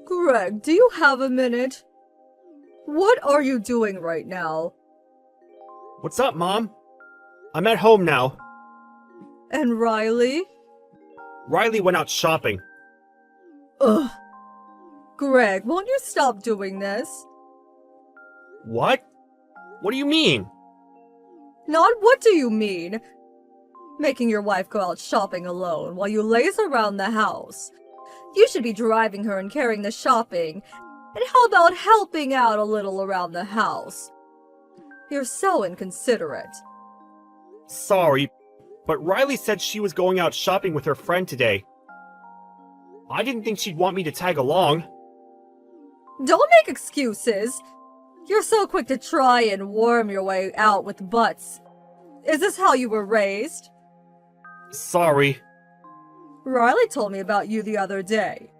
Greg, do you have a minute? What are you doing right now? What's up, Mom? I'm at home now. And Riley? Riley went out shopping. Ugh. Greg, won't you stop doing this? What? What do you mean? Not what do you mean? Making your wife go out shopping alone while you laze around the house. You should be driving her and carrying the shopping. And how about helping out a little around the house? You're so inconsiderate. Sorry, but Riley said she was going out shopping with her friend today. I didn't think she'd want me to tag along. Don't make excuses. You're so quick to try and worm your way out with butts. Is this how you were raised? Sorry. Riley told me about you the other day.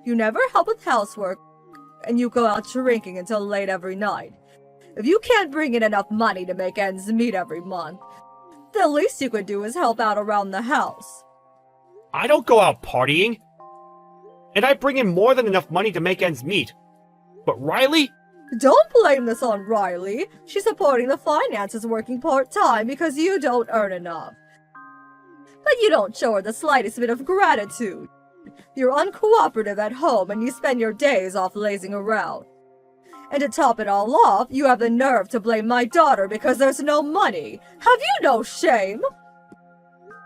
You never help with housework, and you go out drinking until late every night. If you can't bring in enough money to make ends meet every month, the least you could do is help out around the house. I don't go out partying. And I bring in more than enough money to make ends meet. But Riley? Don't blame this on Riley. She's supporting the finances working part-time because you don't earn enough. But you don't show her the slightest bit of gratitude. You're uncooperative at home and you spend your days off lazing around. And to top it all off, you have the nerve to blame my daughter because there's no money. Have you no shame?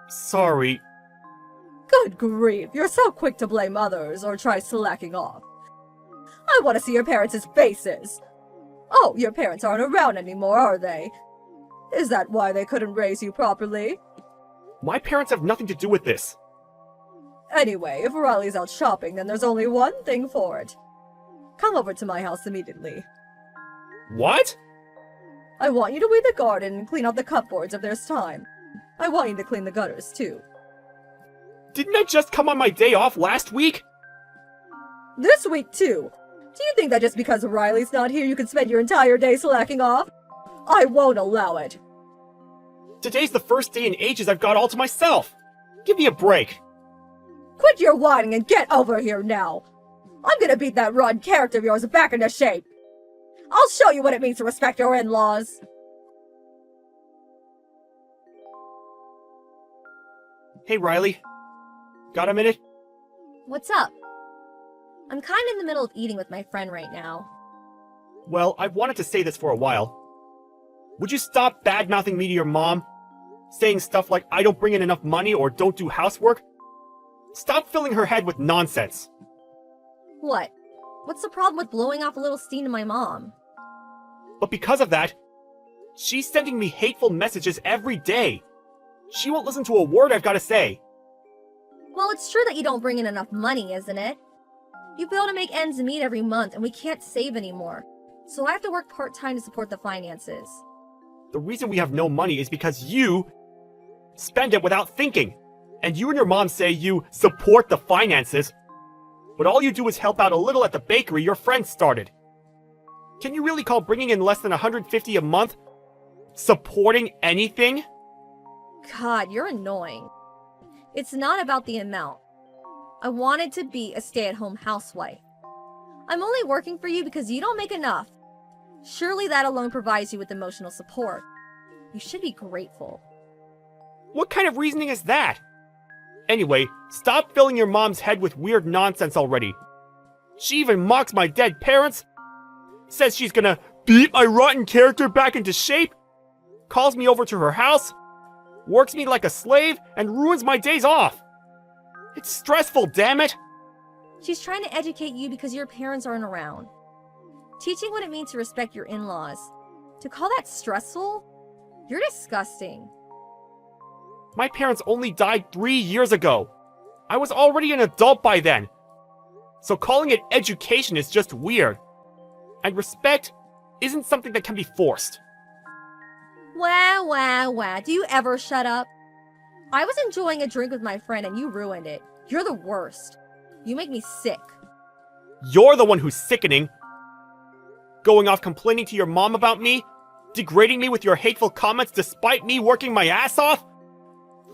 Sorry. Good grief, you're so quick to blame others or try slacking off. I want to see your parents' faces. Oh, your parents aren't around anymore, are they? Is that why they couldn't raise you properly? My parents have nothing to do with this. Anyway, if Riley's out shopping, then there's only one thing for it. Come over to my house immediately. What? I want you to weed the garden and clean out the cupboards if there's time. I want you to clean the gutters, too. Didn't I just come on my day off last week? This week, too. Do you think that just because Riley's not here you can spend your entire day slacking off? I won't allow it. Today's the first day in ages I've got all to myself. Give me a break. Quit your whining and get over here now. I'm gonna beat that rotten character of yours back into shape. I'll show you what it means to respect your in-laws. Hey, Riley. Got a minute? What's up? I'm kind of in the middle of eating with my friend right now. Well, I've wanted to say this for a while. Would you stop bad-mouthing me to your mom? Saying stuff like I don't bring in enough money or don't do housework? Stop filling her head with nonsense. What? What's the problem with blowing off a little steam to my mom? But because of that, she's sending me hateful messages every day. She won't listen to a word I've got to say. Well, it's true that you don't bring in enough money, isn't it? You fail to make ends meet every month and we can't save anymore. So I have to work part-time to support the finances. The reason we have no money is because you spend it without thinking. And you and your mom say you support the finances, but all you do is help out a little at the bakery your friend started. Can you really call bringing in less than $150 a month supporting anything? God, you're annoying. It's not about the amount. I wanted to be a stay-at-home housewife. I'm only working for you because you don't make enough. Surely that alone provides you with emotional support. You should be grateful. What kind of reasoning is that? Anyway, stop filling your mom's head with weird nonsense already. She even mocks my dead parents, says she's gonna beat my rotten character back into shape, calls me over to her house, works me like a slave, and ruins my days off. It's stressful, damn it! She's trying to educate you because your parents aren't around. Teaching what it means to respect your in-laws. To call that stressful? You're disgusting. My parents only died 3 years ago. I was already an adult by then. So calling it education is just weird. And respect isn't something that can be forced. Wow. Do you ever shut up? I was enjoying a drink with my friend and you ruined it. You're the worst. You make me sick. You're the one who's sickening. Going off complaining to your mom about me? Degrading me with your hateful comments despite me working my ass off?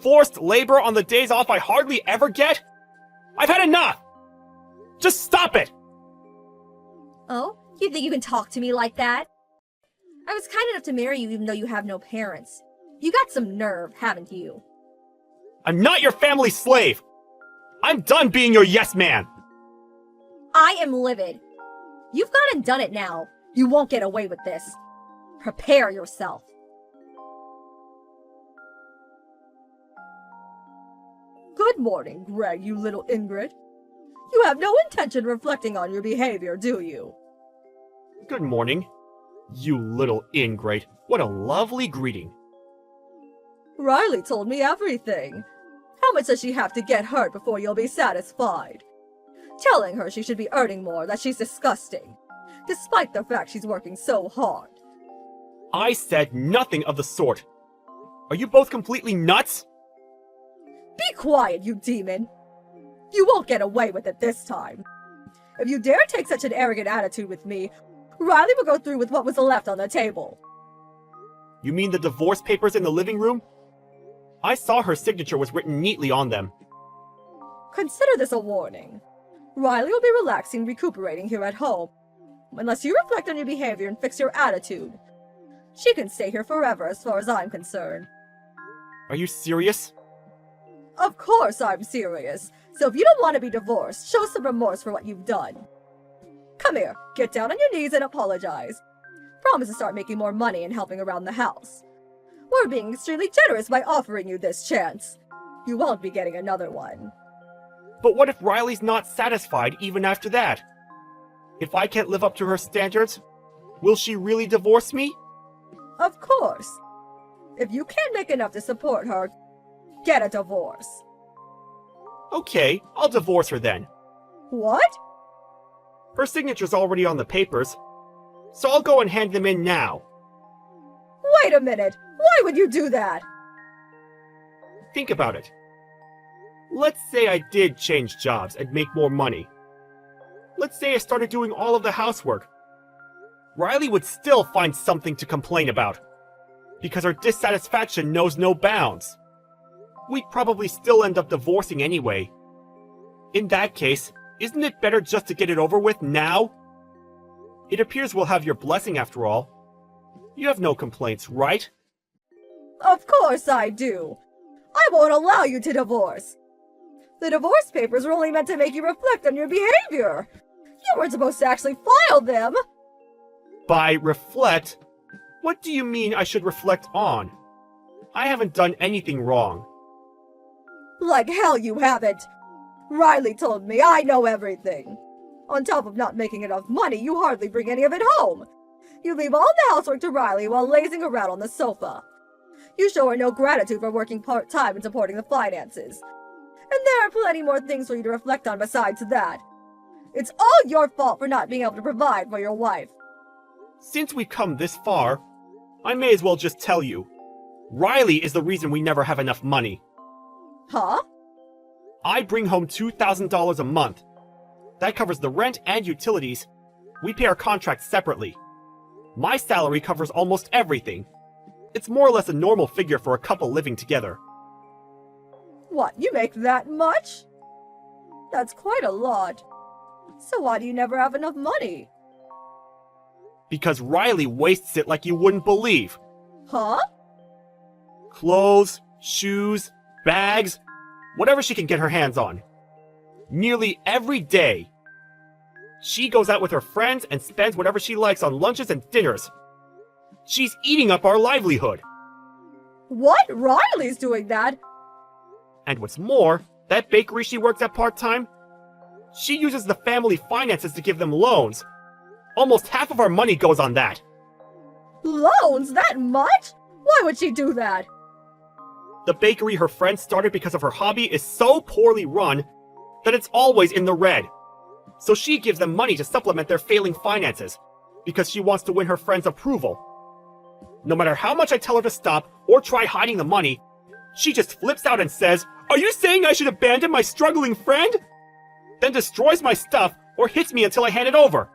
Forced labor on the days off I hardly ever get? I've had enough! Just stop it! Oh? You think you can talk to me like that? I was kind enough to marry you even though you have no parents. You got some nerve, haven't you? I'm not your family slave! I'm done being your yes man! I am livid. You've gone and done it now. You won't get away with this. Prepare yourself. Good morning, Greg, you little Ingrid. You have no intention of reflecting on your behavior, do you? Good morning, you little ingrate. What a lovely greeting. Riley told me everything. How much does she have to get hurt before you'll be satisfied? Telling her she should be earning more, that she's disgusting, despite the fact she's working so hard. I said nothing of the sort. Are you both completely nuts? Be quiet, you demon! You won't get away with it this time. If you dare take such an arrogant attitude with me, Riley will go through with what was left on the table. You mean the divorce papers in the living room? I saw her signature was written neatly on them. Consider this a warning. Riley will be relaxing, recuperating here at home. Unless you reflect on your behavior and fix your attitude. She can stay here forever as far as I'm concerned. Are you serious? Of course I'm serious. So if you don't want to be divorced, show some remorse for what you've done. Come here, get down on your knees and apologize. Promise to start making more money and helping around the house. We're being extremely generous by offering you this chance. You won't be getting another one. But what if Riley's not satisfied even after that? If I can't live up to her standards, will she really divorce me? Of course. If you can't make enough to support her, get a divorce. Okay, I'll divorce her then. What? Her signature's already on the papers, so I'll go and hand them in now. Wait a minute! Why would you do that? Think about it. Let's say I did change jobs and make more money. Let's say I started doing all of the housework. Riley would still find something to complain about, because her dissatisfaction knows no bounds. We'd probably still end up divorcing anyway. In that case, isn't it better just to get it over with now? It appears we'll have your blessing after all. You have no complaints, right? Of course I do. I won't allow you to divorce. The divorce papers were only meant to make you reflect on your behavior. You weren't supposed to actually file them. By reflect, what do you mean I should reflect on? I haven't done anything wrong. Like hell you haven't. Riley told me I know everything. On top of not making enough money, you hardly bring any of it home. You leave all the housework to Riley while lazing around on the sofa. You show her no gratitude for working part-time and supporting the finances. And there are plenty more things for you to reflect on besides that. It's all your fault for not being able to provide for your wife. Since we've come this far, I may as well just tell you. Riley is the reason we never have enough money. Huh? I bring home $2,000 a month. That covers the rent and utilities. We pay our contracts separately. My salary covers almost everything. It's more or less a normal figure for a couple living together. What, you make that much? That's quite a lot. So why do you never have enough money? Because Riley wastes it like you wouldn't believe. Huh? Clothes, shoes, bags, whatever she can get her hands on. Nearly every day. She goes out with her friends and spends whatever she likes on lunches and dinners. She's eating up our livelihood. What? Riley's doing that? And what's more, that bakery she works at part-time, she uses the family finances to give them loans. Almost half of our money goes on that. Loans? That much? Why would she do that? The bakery her friend started because of her hobby is so poorly run that it's always in the red. So she gives them money to supplement their failing finances, because she wants to win her friend's approval. No matter how much I tell her to stop or try hiding the money, she just flips out and says, "Are you saying I should abandon my struggling friend?" Then destroys my stuff or hits me until I hand it over.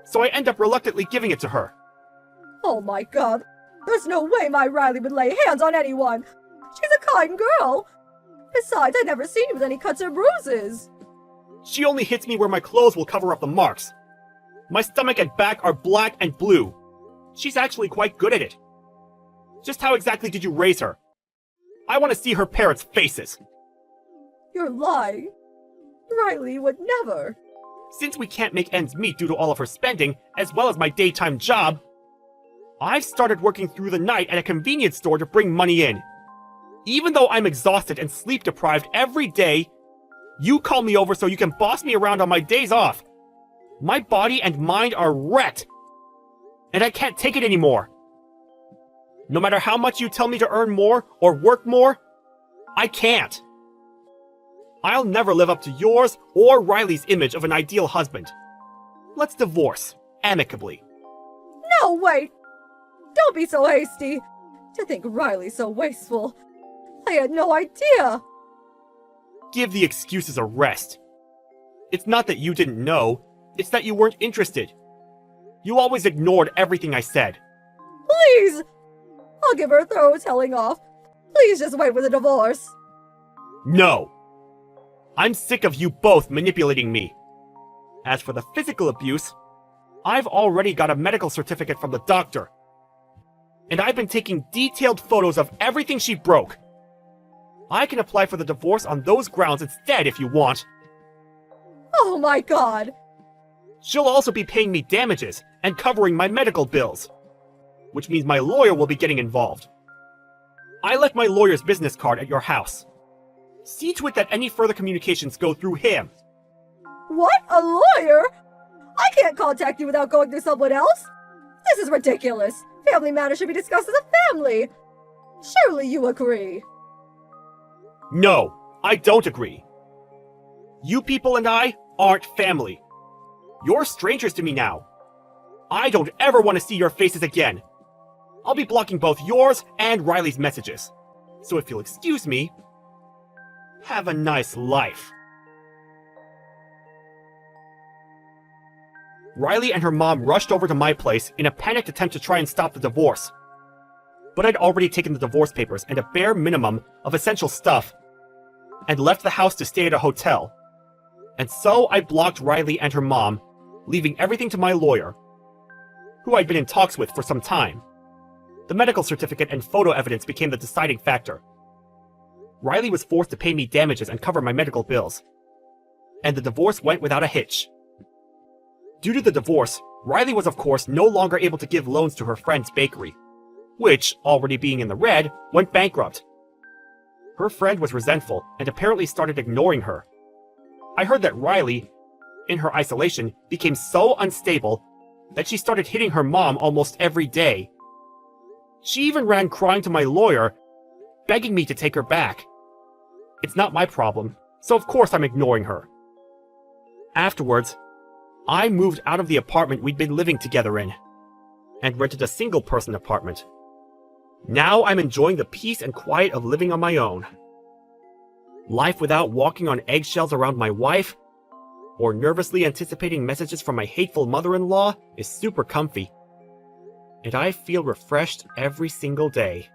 So I end up reluctantly giving it to her. Oh my god. There's no way my Riley would lay hands on anyone. She's a kind girl. Besides, I've never seen you with any cuts or bruises. She only hits me where my clothes will cover up the marks. My stomach and back are black and blue. She's actually quite good at it. Just how exactly did you raise her? I want to see her parents' faces. You're lying. Riley would never. Since we can't make ends meet due to all of her spending, as well as my daytime job, I've started working through the night at a convenience store to bring money in. Even though I'm exhausted and sleep deprived every day, you call me over so you can boss me around on my days off. My body and mind are wrecked, and I can't take it anymore. No matter how much you tell me to earn more or work more, I can't. I'll never live up to yours or Riley's image of an ideal husband. Let's divorce, amicably. No, wait! Don't be so hasty! To think Riley's so wasteful. I had no idea! Give the excuses a rest. It's not that you didn't know, it's that you weren't interested. You always ignored everything I said. Please! I'll give her a thorough telling off. Please just wait for the divorce. No! I'm sick of you both manipulating me. As for the physical abuse, I've already got a medical certificate from the doctor. And I've been taking detailed photos of everything she broke. I can apply for the divorce on those grounds instead if you want. Oh my god! She'll also be paying me damages and covering my medical bills, which means my lawyer will be getting involved. I left my lawyer's business card at your house. See to it that any further communications go through him. What? A lawyer? I can't contact you without going through someone else. This is ridiculous. Family matters should be discussed as a family. Surely you agree. No, I don't agree. You people and I aren't family. You're strangers to me now. I don't ever want to see your faces again. I'll be blocking both yours and Riley's messages. So if you'll excuse me, have a nice life. Riley and her mom rushed over to my place in a panicked attempt to try and stop the divorce. But I'd already taken the divorce papers and a bare minimum of essential stuff, and left the house to stay at a hotel. And so I blocked Riley and her mom, leaving everything to my lawyer, who I'd been in talks with for some time. The medical certificate and photo evidence became the deciding factor. Riley was forced to pay me damages and cover my medical bills. And the divorce went without a hitch. Due to the divorce, Riley was of course no longer able to give loans to her friend's bakery, which, already being in the red, went bankrupt. Her friend was resentful and apparently started ignoring her. I heard that Riley, in her isolation, became so unstable that she started hitting her mom almost every day. She even ran crying to my lawyer, begging me to take her back. It's not my problem, so of course I'm ignoring her. Afterwards, I moved out of the apartment we'd been living together in, and rented a single-person apartment. Now I'm enjoying the peace and quiet of living on my own. Life without walking on eggshells around my wife, or nervously anticipating messages from my hateful mother-in-law is super comfy. And I feel refreshed every single day.